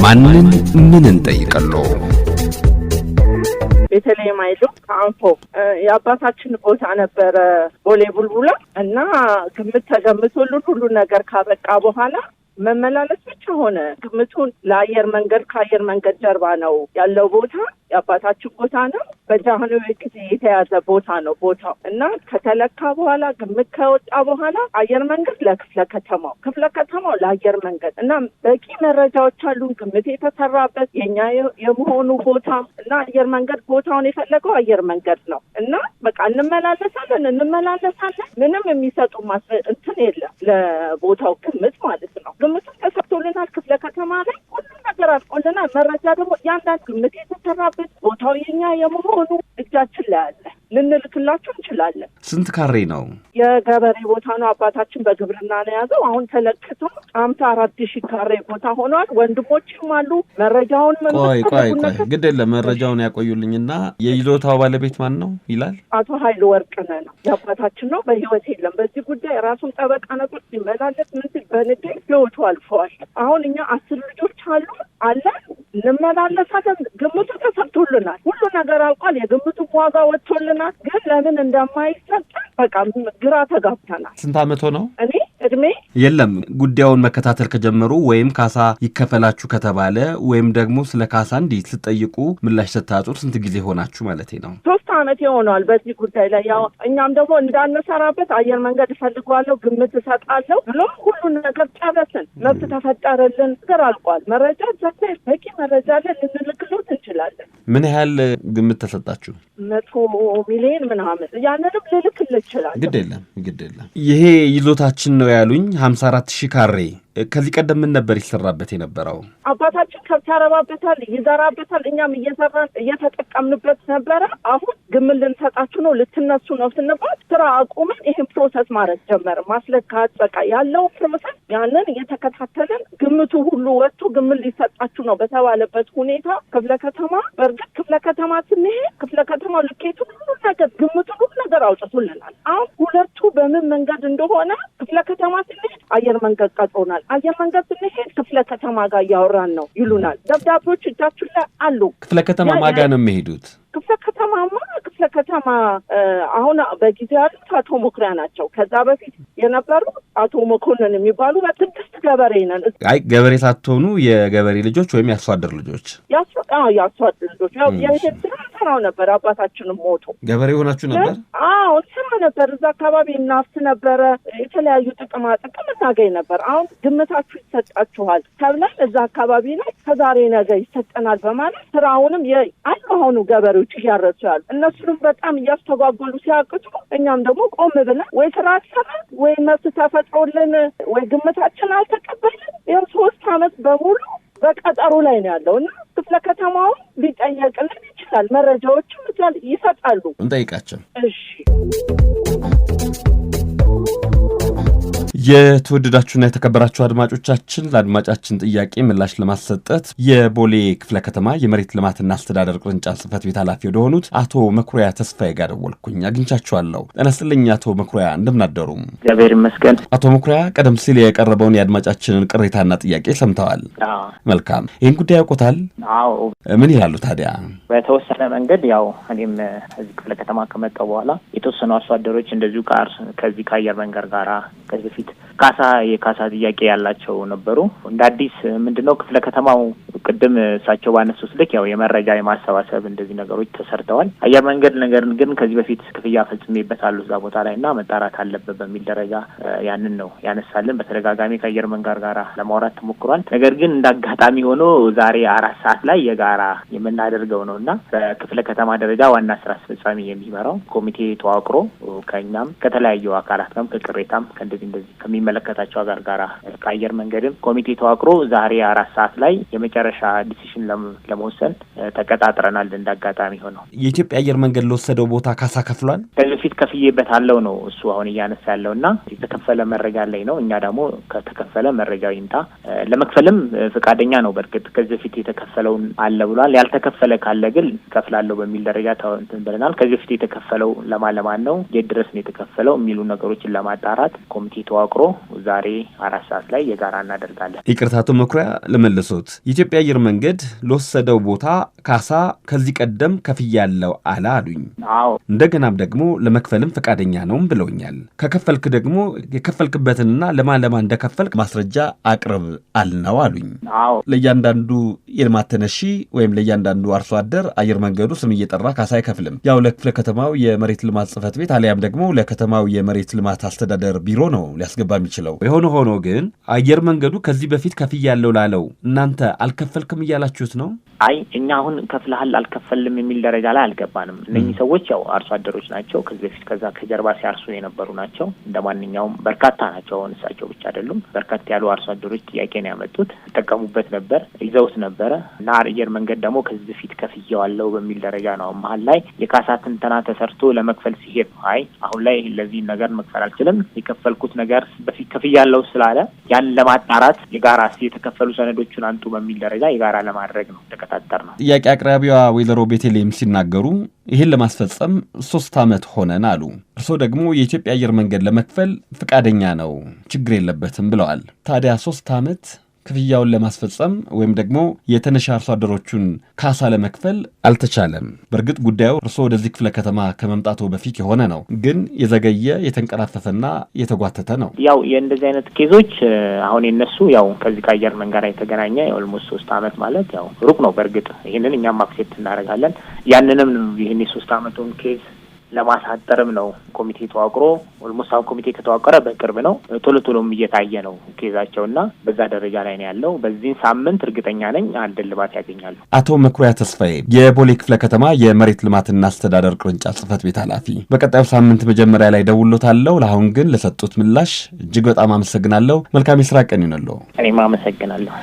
ማንን ምን እንጠይቀለው? በተለይ ማይሉ አንፎ የአባታችን ቦታ ነበር ቦሌ ቡልቡላ እና ግምት ተገምቶልን ሁሉ ነገር ካበቃ በኋላ መመላለስ ብቻ ሆነ። ግምቱን ለአየር መንገድ ከአየር መንገድ ጀርባ ነው ያለው ቦታ የአባታችን ቦታ ነው። በጃንሆይ ጊዜ የተያዘ ቦታ ነው ቦታው እና ከተለካ በኋላ ግምት ከወጣ በኋላ አየር መንገድ ለክፍለ ከተማው ለአየር መንገድ እና በቂ መረጃዎች አሉ። ግምት የተሰራበት የኛ የመሆኑ ቦታ እና አየር መንገድ ቦታውን የፈለገው አየር መንገድ ነው እና በቃ እንመላለሳለን። ምንም የሚሰጡ እንትን የለም ለቦታው ግምት ማለት ነው። ግምቱ ተሰጥቶልናል። ክፍለ ከተማ ላይ ሁሉ ነገር አልቆልናል። መረጃ ደግሞ ያንዳንድ ግምት የተሰራበት ቦታው የኛ የመሆኑ እጃችን ላይ አለ። ልንልክላችሁ እንችላለን። ስንት ካሬ ነው? የገበሬ ቦታ ነው። አባታችን በግብርና ነው ያዘው። አሁን ተለክቶ 54,000 ካሬ ቦታ ሆኗል። ወንድሞችም አሉ። መረጃውን ቆይ ግድ የለም መረጃውን ያቆዩልኝና የይዞታው ባለቤት ማን ነው ይላል? አቶ ኃይሉ ወርቅነህ ነው። የአባታችን ነው። በህይወት የለም። በዚህ ጉዳይ ራሱን ጠበቃ ነበር ሲመላለስ ምንድን በንዴት ህይወቱ አልፈዋል። አሁን እኛ 10 ልጆች አለ እንመላለሳለን። ግምቱ ተሰጥቶልናል። ሁሉ ነገር አልቋል። የግምቱ ዋጋ ወጥቶልናል። ግን ለምን እንደማይሰጥ በቃ ግራ ተጋብተናል። ስንት አመት ሆነው? እኔ እድሜ የለም ጉዳዩን መከታተል ከጀመሩ ወይም ካሳ ይከፈላችሁ ከተባለ ወይም ደግሞ ስለ ካሳ እንዴት ልትጠይቁ ምላሽ ስታጡር ስንት ጊዜ ሆናችሁ ማለት ነው? 3 አመት ይሆናል በዚህ ጉዳይ ላይ። ያው እኛም ደግሞ እንዳንሰራበት አየር መንገድ እፈልጋለሁ ግምት እሰጣለሁ ብሎ ሁሉን ነገር ጨረስን። መብት ተፈጠረልን። ነገር አልቋል። መረጃ ዘጠኝ በቂ መረጃ አለ። ልንልክሎት እንችላለን። ምን ያህል ግምት ተሰጣችሁ? 100 ሚሊዮን ምናምን ያንንም ልልክል ይችላል። ግድ የለም ይሄ ይዞታችን ነው ያሉኝ 54,000 ካሬ ከዚህ ቀደም ምን ነበር ይሰራበት የነበረው? አባታችን ከብት ያረባበታል፣ ይዘራበታል። እኛም እየሰራን እየተጠቀምንበት ነበረ። አሁን ግምት ልንሰጣችሁ ነው ልትነሱ ነው ስንባል ስራ አቁመን ይሄን ፕሮሰስ ማድረግ ጀመር። ማስለካት በቃ ያለው ፕሮሰስ ያንን እየተከታተልን ግምቱ ሁሉ ወጥቶ ግምት ሊሰጣችሁ ነው በተባለበት ሁኔታ ክፍለ ከተማ በእርግጥ ክፍለ ከተማ ስንሄድ ክፍለ ከተማው ልኬቱ ሁሉ ነገር ግምቱ ሁሉ ነገር አውጥቶልናል። አሁን ሁለቱ በምን መንገድ እንደሆነ ክፍለ ከተማ ስንሄድ አየር መንገድ ቀጥሮናል። አየር መንገድ ስንሄድ ክፍለ ከተማ ጋር እያወራን ነው ይሉናል። ደብዳቤዎች እጃችሁ ላይ አሉ። ክፍለ ከተማ ማጋ ነው የሚሄዱት? ክፍለ ከተማ አሁን በጊዜ ያሉት አቶ መኩሪያ ናቸው። ከዛ በፊት የነበሩ አቶ መኮንን የሚባሉ በስድስት ገበሬ ነን። አይ ገበሬ ሳትሆኑ የገበሬ ልጆች ወይም የአርሶ አደር ልጆች? የአርሶ አደር ልጆች ያው የሄድ ስራው ነበር። አባታችንም ሞቶ ገበሬ ሆናችሁ ነበር? አዎ ሰማ ነበር። እዛ አካባቢ እናፍስ ነበረ። የተለያዩ ጥቅም እናገኝ ነበር። አሁን ግምታችሁ ይሰጣችኋል ተብለን እዛ አካባቢ ላይ ከዛሬ ነገ ይሰጠናል በማለት ስራውንም አሁኑ ገበሬዎች እያረሱ ያሉ እነሱንም በጣም እያስተጓጎሉ ሲያቅቱ እኛም ደግሞ ቆም ብለን ወይ ስራ አልሰራን ወይ መብት ተፈጥሮልን ወይ ግምታችን አልተቀበልን። ይኸው 3 አመት በሙሉ በቀጠሩ ላይ ነው ያለው እና ክፍለ ከተማው ሊጠየቅልን ይችላል። መረጃዎችም ይሰጣሉ። እንጠይቃቸው። እሺ የተወደዳችሁና የተከበራችሁ አድማጮቻችን ለአድማጫችን ጥያቄ ምላሽ ለማሰጠት የቦሌ ክፍለ ከተማ የመሬት ልማትና አስተዳደር ቅርንጫፍ ጽሕፈት ቤት ኃላፊ ወደሆኑት አቶ መኩሪያ ተስፋዬ ጋር ደወልኩኝ። አግኝቻችኋለሁ። ጤና ይስጥልኝ አቶ መኩሪያ፣ እንደምን አደሩ? እግዚአብሔር ይመስገን። አቶ መኩሪያ ቀደም ሲል የቀረበውን የአድማጫችንን ቅሬታና ጥያቄ ሰምተዋል? መልካም። ይህን ጉዳይ ያውቁታል? አዎ። ምን ይላሉ ታዲያ? በተወሰነ መንገድ ያው እኔም እዚህ ክፍለ ከተማ ከመጣሁ በኋላ የተወሰኑ አርሶ አደሮች እንደዚሁ ከዚህ ከአየር መንገድ ጋራ ከዚህ በፊት የካሳ ጥያቄ ያላቸው ነበሩ። እንደ አዲስ ምንድነው ክፍለ ከተማው ቅድም እሳቸው ባነሱት ልክ ያው የመረጃ የማሰባሰብ እንደዚህ ነገሮች ተሰርተዋል። አየር መንገድ ነገር ግን ከዚህ በፊት ክፍያ ፈጽሜበታለሁ እዛ ቦታ ላይ እና መጣራት አለበት በሚል ደረጃ ያንን ነው ያነሳልን። በተደጋጋሚ ከአየር መንገድ ጋራ ለማውራት ተሞክሯል። ነገር ግን እንዳጋጣሚ ሆኖ ዛሬ 4 ሰዓት ላይ የጋራ የምናደርገው ነውና በክፍለ ከተማ ደረጃ ዋና ስራ አስፈጻሚ የሚመራው ኮሚቴ ተዋቅሮ ከኛም ከተለያዩ አካላት ጋር ከቅሬታም ከእንደዚህ ከሚመለከታቸው ጋራ ከአየር መንገድም ኮሚቴ ተዋቅሮ ዛሬ 4 ሰዓት ላይ የመጨረሻ የመጨረሻ ዲሲሽን ለመወሰን ተቀጣጥረናል። እንዳጋጣሚ ሆነው የኢትዮጵያ አየር መንገድ ለወሰደው ቦታ ካሳ ከፍሏል። ከዚህ በፊት ከፍዬበታለሁ ነው እሱ አሁን እያነሳ ያለውና የተከፈለ መረጃ ላይ ነው። እኛ ደግሞ ከተከፈለ መረጃው ይምጣ። ለመክፈልም ፈቃደኛ ነው። በርግጥ ከዚህ በፊት የተከፈለውን አለ ብሏል። ያልተከፈለ ካለ ግን ከፍላለሁ በሚል ደረጃ እንትን ብለናል። ከዚህ በፊት የተከፈለው ለማን ነው፣ የት ድረስ ነው የተከፈለው የሚሉ ነገሮችን ለማጣራት ኮሚቴ ተዋቅሮ ዛሬ 4 ሰዓት ላይ የጋራ እናደርጋለን። ይቅርታ አቶ መኩሪያ ለመለሱት የኢትዮጵያ አየር መንገድ ለወሰደው ቦታ ካሳ ከዚህ ቀደም ከፍያለሁ አለ አሉኝ። አዎ እንደገናም ደግሞ ለመክፈልም ፈቃደኛ ነውም ብለውኛል። ከከፈልክ ደግሞ የከፈልክበትንና ለማን እንደከፈልክ ማስረጃ አቅርብ አልነው አሉኝ። አዎ ለእያንዳንዱ የልማት ተነሺ ወይም ለእያንዳንዱ አርሶ አደር አየር መንገዱ ስም እየጠራ ካሳ አይከፍልም። ያው ለክፍለ ከተማው የመሬት ልማት ጽሕፈት ቤት አሊያም ደግሞ ለከተማው የመሬት ልማት አስተዳደር ቢሮ ነው ሊያስገባ የሚችለው። የሆነ ሆኖ ግን አየር መንገዱ ከዚህ በፊት ከፍያለሁ ላለው እናንተ አልከፈልክም እያላችሁት ነው? አይ እኛ አሁን ከፍለሃል አልከፈልም የሚል ደረጃ ላይ አልገባንም። እነኚህ ሰዎች ያው አርሶ አደሮች ናቸው። ከዚህ በፊት ከጀርባ ሲያርሱ የነበሩ ናቸው። እንደማንኛውም በርካታ ናቸው። አሁን እሳቸው ብቻ አይደሉም። በርካታ ያሉ አርሶ አደሮች ጥያቄ ነው ያመጡት። ይጠቀሙበት ነበር፣ ይዘውት ነበረ እና አየር መንገድ ደግሞ ከዚህ በፊት ከፍያዋለሁ በሚል ደረጃ ነው መሀል ላይ የካሳ ትንተና ተሰርቶ ለመክፈል ሲሄድ አይ አሁን ላይ ለዚህ ነገር መክፈል አልችልም የከፈልኩት ነገር በፊት ከፍያለሁ ስላለ ያን ለማጣራት የጋራ የተከፈሉ ሰነዶቹን አንጡ በሚል ደረጃ የጋራ ለማድረግ ነው ተቀጣጠር ነው። ጥያቄ አቅራቢዋ ወይዘሮ ቤተልሔም ሲናገሩ ይህን ለማስፈጸም 3 ዓመት ሆነን አሉ። እርስዎ ደግሞ የኢትዮጵያ አየር መንገድ ለመክፈል ፈቃደኛ ነው፣ ችግር የለበትም ብለዋል። ታዲያ 3 ዓመት ክፍያውን ለማስፈጸም ወይም ደግሞ የተነሻ አርሶ አደሮቹን ካሳ ለመክፈል አልተቻለም። በእርግጥ ጉዳዩ እርስዎ ወደዚህ ክፍለ ከተማ ከመምጣቱ በፊት የሆነ ነው፣ ግን የዘገየ የተንቀራፈፈና የተጓተተ ነው። ያው የእንደዚህ አይነት ኬዞች አሁን የነሱ ያው ከዚህ ከአየር መንገድ ጋር የተገናኘ ኦልሞስት 3 ዓመት ማለት ያው ሩቅ ነው። በእርግጥ ይህንን እኛም አክሴፕት እናደርጋለን። ያንንም ይህን የ3 ዓመቱን ኬዝ ለማሳጠርም ነው ኮሚቴ ተዋቅሮ ኦልሞስት አሁን ኮሚቴ ከተዋቀረ በቅርብ ነው። ቶሎም እየታየ ነው ኬዛቸውና በዛ ደረጃ ላይ ነው ያለው። በዚህ ሳምንት እርግጠኛ ነኝ አንድ ልባት ያገኛሉ። አቶ መኩሪያ ተስፋዬ የቦሌ ክፍለ ከተማ የመሬት ልማትና አስተዳደር ቅርንጫፍ ጽሕፈት ቤት ኃላፊ፣ በቀጣዩ ሳምንት መጀመሪያ ላይ ደውሎታለሁ። ለአሁን ግን ለሰጡት ምላሽ እጅግ በጣም አመሰግናለሁ። መልካም የስራ ቀን ይሁንልዎ። እኔም አመሰግናለሁ።